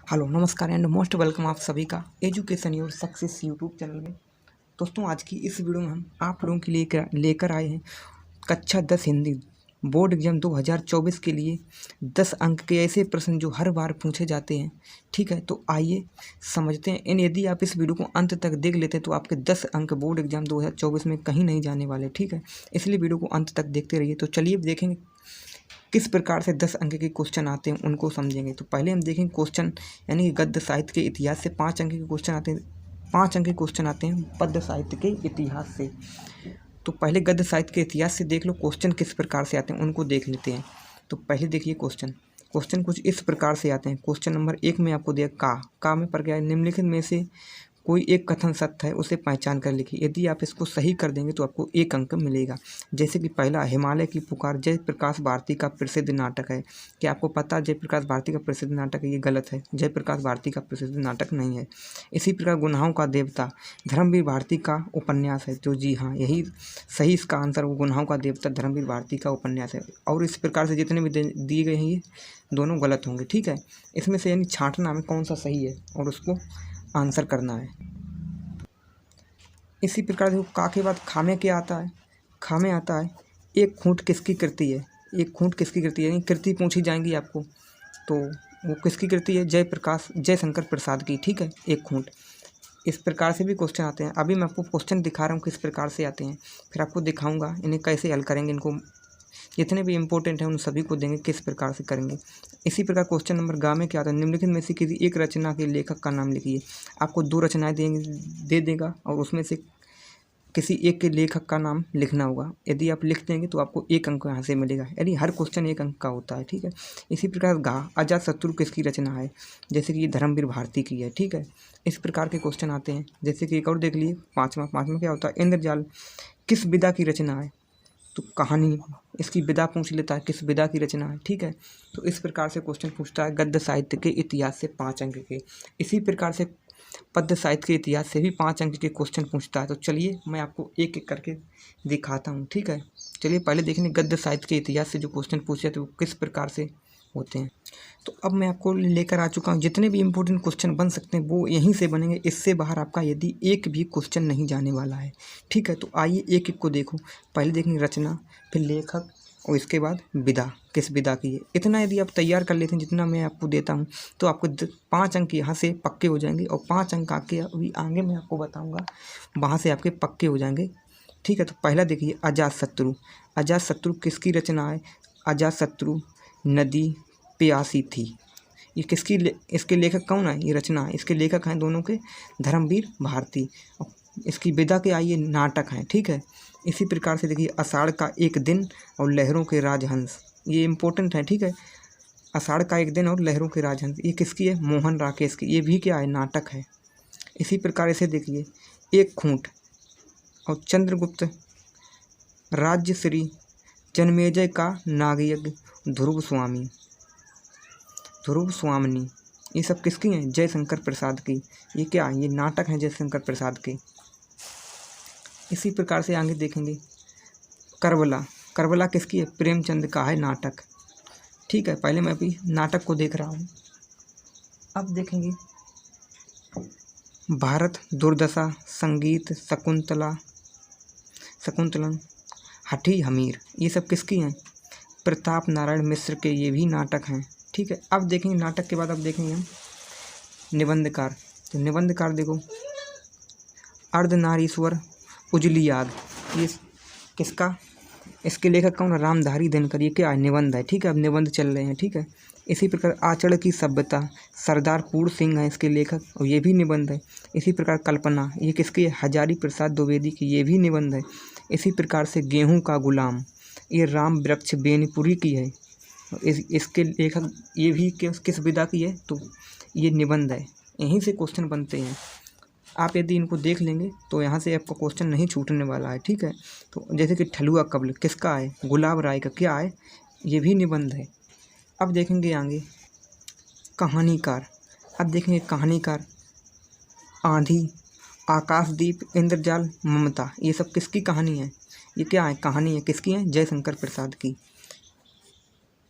Hello नमस्कार and most welcome आप सभी का education your success YouTube channel में। दोस्तों आज की इस वीडियो में हम आप लोगों के लिए लेकर आए हैं कक्षा 10 हिंदी बोर्ड एग्जाम 2024 के लिए 10 अंक के ऐसे प्रश्न जो हर बार पूछे जाते हैं। ठीक है, तो आइए समझते हैं। यदि आप इस वीडियो को अंत तक देख लेते हैं तो आपके 10 अंक बोर्ड एग्जाम 2024 में कहीं नहीं जाने वाले। ठीक है, इसलिए वीडियो को अंत तक देखते रहिए। तो चलिए देखेंगे किस प्रकार से 10 अंक के क्वेश्चन आते हैं, उनको समझेंगे। तो पहले हम देखेंगे क्वेश्चन, यानी कि गद्य साहित्य के इतिहास से 5 अंक के क्वेश्चन आते हैं। 5 अंक के क्वेश्चन आते हैं पद्य साहित्य के इतिहास से। तो पहले गद्य साहित्य के इतिहास से देख लो क्वेश्चन किस प्रकार से आते हैं, उनको देख लेते हैं। तो पहले देखिए क्वेश्चन कुछ इस प्रकार से आते हैं। क्वेश्चन नंबर 1 में आपको दिया का में पर गया है, निम्नलिखित में से कोई एक कथन सत्य है, उसे पहचान कर लिखिए। यदि आप इसको सही कर देंगे तो आपको 1 अंक मिलेगा। जैसे कि पहला, हिमालय की पुकार जयप्रकाश भारती का प्रसिद्ध नाटक है। क्या आपको पता है जयप्रकाश भारती का प्रसिद्ध नाटक है? ये गलत है, जयप्रकाश भारती का प्रसिद्ध नाटक नहीं है। इसी प्रकार गुनाहों का देवता धर्मवीर भारती का उपन्यास है। तो जी हाँ, यही सही इसका आंसर, वो गुनाहों का देवता धर्मवीर भारती का उपन्यास है। और इस प्रकार से जितने भी दिए गए हैं ये दोनों गलत होंगे। ठीक है, इसमें से यानी छांटना में कौन सा सही है और उसको आंसर करना है। इसी प्रकार से का के बाद खा में क्या आता है? खा में आता है एक खूंट किसकी कृति है। एक खूंट किसकी कृति है, यानी कृति पूछी जाएंगी आपको, तो वो किसकी कृति है? जयशंकर प्रसाद की। ठीक है, एक खूंट। इस प्रकार से भी क्वेश्चन आते हैं। अभी मैं आपको क्वेश्चन दिखा रहा हूँ किस प्रकार से आते हैं, फिर आपको दिखाऊंगा इन्हें कैसे हल करेंगे। इनको जितने भी इंपॉर्टेंट हैं उन सभी को देंगे, किस प्रकार से करेंगे। इसी प्रकार क्वेश्चन नंबर गा में क्या आता है? निम्नलिखित में से किसी एक रचना के लेखक का नाम लिखिए। आपको 2 रचनाएं दे देगा और उसमें से किसी एक के लेखक का नाम लिखना होगा। यदि आप लिख देंगे तो आपको 1 अंक यहाँ से मिलेगा, यानी हर क्वेश्चन 1 अंक का होता है। ठीक है, इसी प्रकार घा अजातशत्रु किसकी रचना है? जैसे कि ये धर्मवीर भारती की है। ठीक है, इस प्रकार के क्वेश्चन आते हैं। जैसे कि एक और देख लिए, पाँचवा क्या होता है? इंद्रजाल किस विधा की रचना है? तो कहानी, इसकी विधा पूछ लेता है, किस विधा की रचना है। ठीक है, तो इस प्रकार से क्वेश्चन पूछता है गद्य साहित्य के इतिहास से 5 अंक के। इसी प्रकार से पद्य साहित्य के इतिहास से भी 5 अंक के क्वेश्चन पूछता है। तो चलिए मैं आपको एक एक करके दिखाता हूँ। ठीक है, चलिए पहले देखेंगे गद्य साहित्य के इतिहास से जो क्वेश्चन पूछे थे वो किस प्रकार से होते हैं। तो अब मैं आपको लेकर आ चुका हूँ, जितने भी इंपॉर्टेंट क्वेश्चन बन सकते हैं वो यहीं से बनेंगे। इससे बाहर आपका यदि एक भी क्वेश्चन नहीं जाने वाला है। ठीक है, तो आइए एक एक को देखो। पहले देखेंगे रचना, फिर लेखक और इसके बाद विधा, किस विधा की है। इतना यदि आप तैयार कर लेते हैं जितना मैं आपको देता हूँ तो आपको 5 अंक यहाँ से पक्के हो जाएंगे, और 5 अंक आके अभी आगे मैं आपको बताऊँगा वहाँ से आपके पक्के हो जाएंगे। ठीक है, तो पहला देखिए अजातशत्रु। अजातशत्रु किसकी रचना है? अजातशत्रु नदी प्यासी थी। ये इसके लेखक कौन है? ये रचना है, इसके लेखक हैं दोनों के धर्मवीर भारती। इसकी विधा के आइए नाटक हैं। ठीक है, इसी प्रकार से देखिए आषाढ़ का एक दिन और लहरों के राजहंस, ये इम्पोर्टेंट है। ठीक है, आषाढ़ का एक दिन और लहरों के राजहंस ये किसकी है? मोहन राकेश की। ये भी क्या है? नाटक है। इसी प्रकार इसे देखिए एक खूंट और चंद्रगुप्त राज्यश्री जन्मेजय का नागयज्ञ ध्रुव स्वामिनी, ये सब किसकी हैं? जयशंकर प्रसाद की। ये क्या है? ये नाटक हैं जयशंकर प्रसाद के। इसी प्रकार से आगे देखेंगे करबला किसकी है? प्रेमचंद का है नाटक। ठीक है, पहले मैं अभी नाटक को देख रहा हूँ। अब देखेंगे भारत दुर्दशा संगीत शकुंतलम हठी हमीर, ये सब किसकी हैं? प्रताप नारायण मिश्र के। ये भी नाटक हैं। ठीक है, अब देखेंगे नाटक के बाद अब देखेंगे हम निबंधकार। तो निबंधकार देखो अर्धनारीश्वर उजली आग, ये किसका? इसके लेखक कौन है? रामधारी दिनकर। ये क्या है? निबंध है। ठीक है, अब निबंध चल रहे हैं। ठीक है, इसी प्रकार आचरण की सभ्यता सरदार पूर्ण सिंह है इसके लेखक, और ये भी निबंध है। इसी प्रकार कल्पना, ये किसकी है? हजारी प्रसाद द्विवेदी की। ये भी निबंध है। इसी प्रकार से गेहूं का गुलाम, ये राम वृक्ष बेनीपुरी की है। इसके लेखक ये भी किस विधा की है? तो ये निबंध है। यहीं से क्वेश्चन बनते हैं। आप यदि इनको देख लेंगे तो यहाँ से आपका क्वेश्चन नहीं छूटने वाला है। ठीक है, तो जैसे कि ठलुआ कब्ल किसका है? गुलाब राय का। क्या है? ये भी निबंध है। अब देखेंगे आगे कहानीकार। अब देखेंगे कहानीकार आंधी, आकाशदीप, इंद्रजाल, ममता, ये सब किसकी कहानी है? ये क्या है? कहानी है किसकी है? जयशंकर प्रसाद की।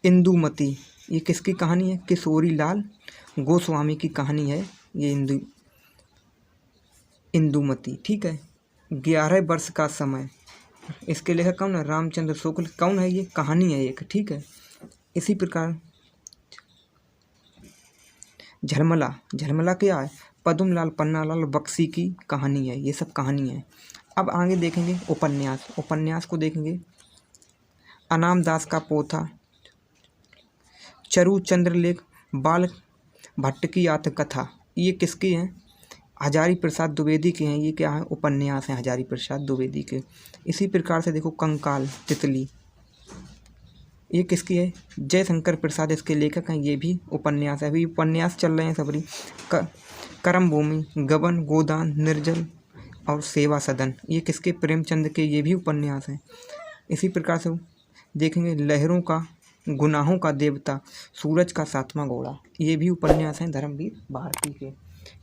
इंदुमती, ये किसकी कहानी है? किशोरी लाल गोस्वामी की कहानी है ये इंदुमती। ठीक है। 11 वर्ष का समय, इसके लेखक कौन है? रामचंद्र शुक्ल। कौन है ये? कहानी है एक। ठीक है। इसी प्रकार झलमला, झलमला क्या है? पद्मलाल पन्नालाल बख्शी की कहानी है। ये सब कहानी है। अब आगे देखेंगे उपन्यास। उपन्यास को देखेंगे। अनाम दास का पोथा, चरु चंद्रलेख, बाल भट्ट की आत्मकथा। ये किसकी हैं? हजारी प्रसाद द्विवेदी के हैं। ये क्या है? उपन्यास हैं हजारी प्रसाद द्विवेदी के। इसी प्रकार से देखो कंकाल तितली, ये किसकी है? जयशंकर प्रसाद इसके लेखक हैं। ये भी उपन्यास है। अभी उपन्यास चल रहे हैं सबरी। करम भूमि, गबन, गोदान, निर्जल और सेवा सदन, ये किसके? प्रेमचंद के। ये भी उपन्यास हैं। इसी प्रकार से देखेंगे लहरों का, गुनाहों का देवता, सूरज का सातवां घोड़ा, ये भी उपन्यास हैं धर्मवीर भारती के।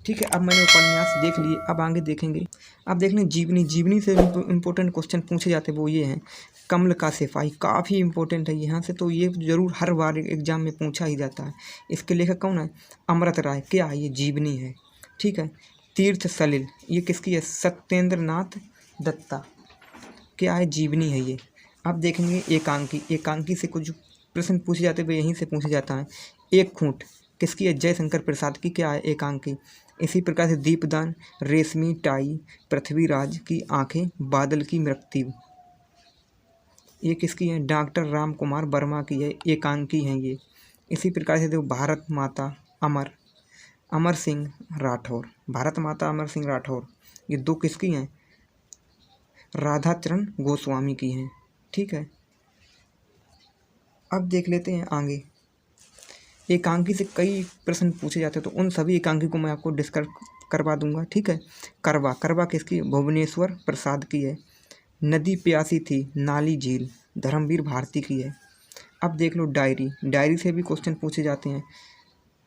ठीक है। अब मैंने उपन्यास देख लिए। अब आगे देखेंगे। अब देख लें जीवनी। जीवनी से इम्पोर्टेंट क्वेश्चन पूछे जाते हैं वो ये हैं। कमल का सिपाही काफ़ी इंपॉर्टेंट है यहाँ से, तो ये जरूर हर बार एग्जाम में पूछा ही जाता है। इसके लेखक कौन है? अमृत राय। क्या है? ये जीवनी है। ठीक है। तीर्थ सलिल, ये किसकी है? सत्येंद्र नाथ दत्ता। क्या है? जीवनी है ये। अब देखेंगे एकांकी। एकांकी से कुछ प्रश्न पूछे जाते हैं, यहीं से पूछे जाता है। एक खूंट किसकी है? जयशंकर प्रसाद की। क्या है? एकांकी। इसी प्रकार से दीपदान, रेशमी टाई, पृथ्वीराज की आंखें, बादल की मृत्यु, ये किसकी है? डॉक्टर राम कुमार वर्मा की है। एकांकी हैं ये। इसी प्रकार से देखो भारत माता अमर सिंह राठौर। भारत माता अमर सिंह राठौर, ये दो किसकी हैं? राधाचरण गोस्वामी की हैं। ठीक है। अब देख लेते हैं आगे। एकांकी से कई प्रश्न पूछे जाते हैं, तो उन सभी एकांकी को मैं आपको डिस्कस करवा दूंगा। ठीक है। करवा, करवा किसकी? भुवनेश्वर प्रसाद की है। नदी प्यासी थी, नाली झील, धर्मवीर भारती की है। अब देख लो डायरी। डायरी से भी क्वेश्चन पूछे जाते हैं।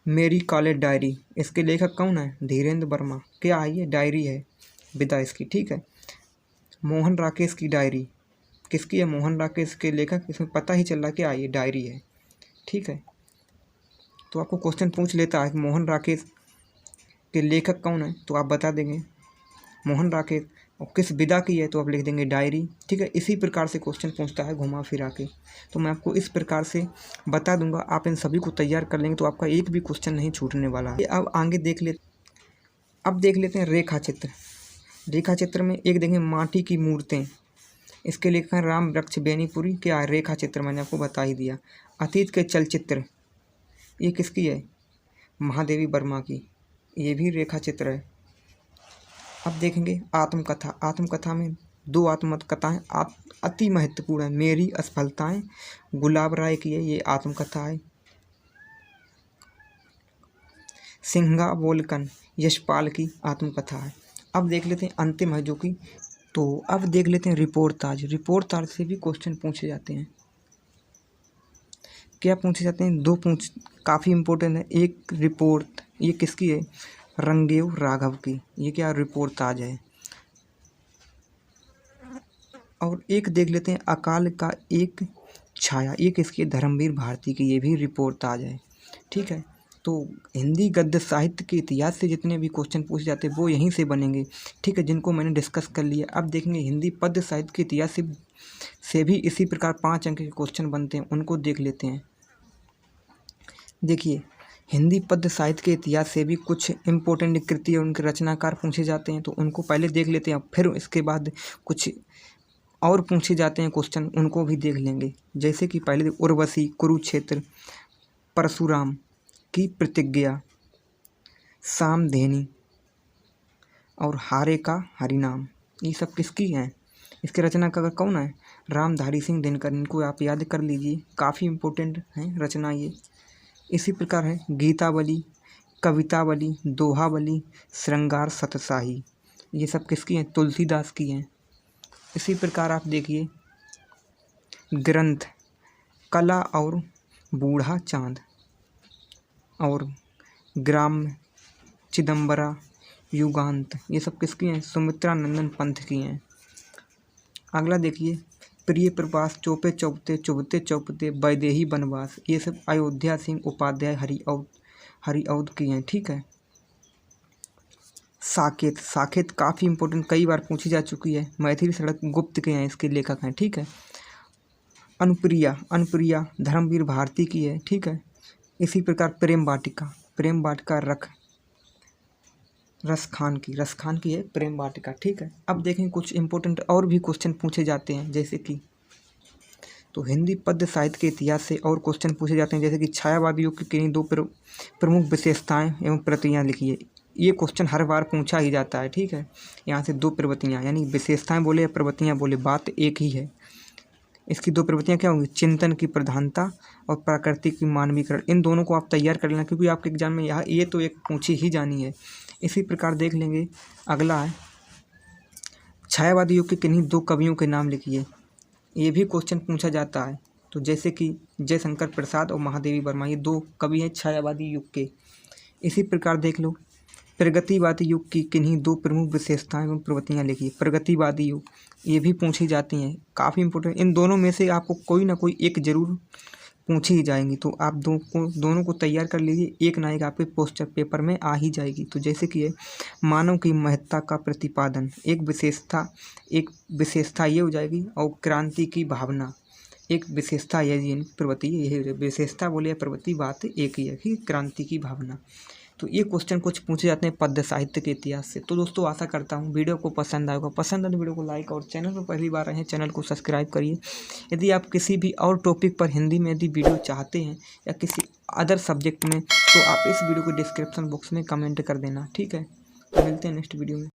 मेरी कॉलेज डायरी, इसके लेखक कौन है? धीरेन्द्र वर्मा। क्या है? ये डायरी है विदा इसकी। ठीक है। मोहन राकेश की डायरी, किसकी है? मोहन राकेश के लेखक। इसमें पता ही चल रहा है क्या ये डायरी है। ठीक है। तो आपको क्वेश्चन पूछ लेता है मोहन राकेश के लेखक कौन है, तो आप बता देंगे मोहन राकेश। और किस विधा की है, तो आप लिख देंगे डायरी। ठीक है। इसी प्रकार से क्वेश्चन पूछता है घुमा फिरा के, तो मैं आपको इस प्रकार से बता दूंगा। आप इन सभी को तैयार कर लेंगे तो आपका एक भी क्वेश्चन नहीं छूटने वाला है। अब आगे अब देख लेते हैं रेखा चित्र। रेखा चित्र में एक देखें माटी की मूर्तें, इसके लेखक हैं राम वृक्ष बेनीपुरी। क्या है? रेखा चित्र मैंने आपको बता ही दिया। अतीत के चलचित्र, ये किसकी है? महादेवी वर्मा की। ये भी रेखा चित्र है। अब देखेंगे आत्मकथा। आत्मकथा में दो आत्मकथाएं अति महत्वपूर्ण है। मेरी असफलताएं, गुलाब राय की है ये आत्मकथा है। सिंहावलोकन, यशपाल की आत्मकथा है। अब देख लेते हैं अंतिम है जो कि, तो अब देख लेते हैं रिपोर्ट ताज। रिपोर्ट ताज से भी क्वेश्चन पूछे जाते हैं। क्या पूछे जाते हैं? दो काफ़ी इम्पोर्टेंट है। एक रिपोर्ट, ये किसकी है? रंगदेव राघव की। ये क्या? रिपोर्ट ताज है। और एक देख लेते हैं अकाल का एक छाया, ये किसकी है? धर्मवीर भारती की। ये भी रिपोर्ट ताज है। ठीक है। तो हिंदी गद्य साहित्य के इतिहास से जितने भी क्वेश्चन पूछे जाते हैं वो यहीं से बनेंगे। ठीक है। जिनको मैंने डिस्कस कर लिया। अब देखेंगे हिंदी पद्य साहित्य के इतिहास से भी इसी प्रकार 5 अंक के क्वेश्चन बनते हैं, उनको देख लेते हैं। देखिए हिंदी पद्य साहित्य के इतिहास से भी कुछ इम्पोर्टेंट कृति और उनके रचनाकार पूछे जाते हैं, तो उनको पहले देख लेते हैं। फिर इसके बाद कुछ और पूछे जाते हैं क्वेश्चन, उनको भी देख लेंगे। जैसे कि पहले उर्वशी, कुरुक्षेत्र, परशुराम की प्रतिज्ञा, सामधेनी और हारे का हरिनाम, ये सब किसकी हैं? इसके रचनाकार कौन है? रामधारी सिंह दिनकर। इनको आप याद कर लीजिए, काफ़ी इम्पोर्टेंट हैं रचना ये। इसी प्रकार है गीतावली, कवितावली, दोहावली, श्रृंगार सतसाही, ये सब किसकी हैं? तुलसीदास की हैं। इसी प्रकार आप देखिए ग्रंथ कला और बूढ़ा चांद और ग्राम चिदम्बरा युगांत, ये सब किसकी हैं? सुमित्रा नंदन पंथ की हैं। अगला देखिए प्रिय प्रवास, चौपे चौपते, चुभते चौपते, वैदेही वनवास, ये सब अयोध्या सिंह उपाध्याय हरिऔध की हैं। ठीक है। साकेत, साकेत काफ़ी इंपॉर्टेंट, कई बार पूछी जा चुकी है। मैथिली सड़क गुप्त के हैं, इसके लेखक हैं। ठीक है। अनुप्रिया, अनुप्रिया धर्मवीर भारती की है। ठीक है। इसी प्रकार प्रेम वाटिका, प्रेम वाटिका रसखान की है प्रेम वाटिका। ठीक है। अब देखें कुछ इंपॉर्टेंट और भी क्वेश्चन पूछे जाते हैं, जैसे कि तो हिंदी पद्य साहित्य के इतिहास से और क्वेश्चन पूछे जाते हैं, जैसे कि छायावादी युग की किन्हीं दो प्रमुख विशेषताएं एवं प्रवृत्तियां लिखिए। ये क्वेश्चन हर बार पूछा ही जाता है। ठीक है। यहाँ से दो प्रवृत्तियाँ, यानी विशेषताएं बोले या प्रवृत्तियाँ बोले, बात एक ही है। इसकी दो प्रवृत्तियाँ क्या होंगी? चिंतन की प्रधानता और प्रकृति की मानवीकरण। इन दोनों को आप तैयार कर लेना, क्योंकि आपके एग्जाम में यहाँ ये तो एक पूछी ही जानी है। इसी प्रकार देख लेंगे, अगला है छायावादी युग के किन्हीं दो कवियों के नाम लिखिए। ये भी क्वेश्चन पूछा जाता है। तो जैसे कि जयशंकर प्रसाद और महादेवी वर्मा, ये दो कवि हैं छायावादी युग के। इसी प्रकार देख लो, प्रगतिवादी युग की किन्हीं दो प्रमुख विशेषताएं एवं प्रवृत्तियां लिखिए। प्रगतिवादी युग, ये भी पूछी जाती हैं, काफ़ी इंपॉर्टेंट। इन दोनों में से आपको कोई ना कोई एक जरूर पूछी ही जाएंगी, तो आप दोनों को तैयार कर लीजिए। एक ना एक आपके पोस्टर पेपर में आ ही जाएगी। तो जैसे कि है मानव की महत्ता का प्रतिपादन, एक विशेषता ये हो जाएगी। और क्रांति की भावना, एक विशेषता ये प्रवृत्ति, ये विशेषता बोले या प्रवृत्ति, बात एक ही है कि क्रांति की भावना। तो ये क्वेश्चन कुछ पूछे जाते हैं पद्य साहित्य के इतिहास से। तो दोस्तों आशा करता हूँ वीडियो को पसंद आएगा। पसंद आए तो वीडियो को लाइक, और चैनल पर पहली बार आए हैं चैनल को सब्सक्राइब करिए। यदि आप किसी भी और टॉपिक पर हिंदी में यदि वीडियो चाहते हैं या किसी अदर सब्जेक्ट में, तो आप इस वीडियो को डिस्क्रिप्शन बॉक्स में कमेंट कर देना। ठीक है। तो मिलते हैं नेक्स्ट वीडियो में।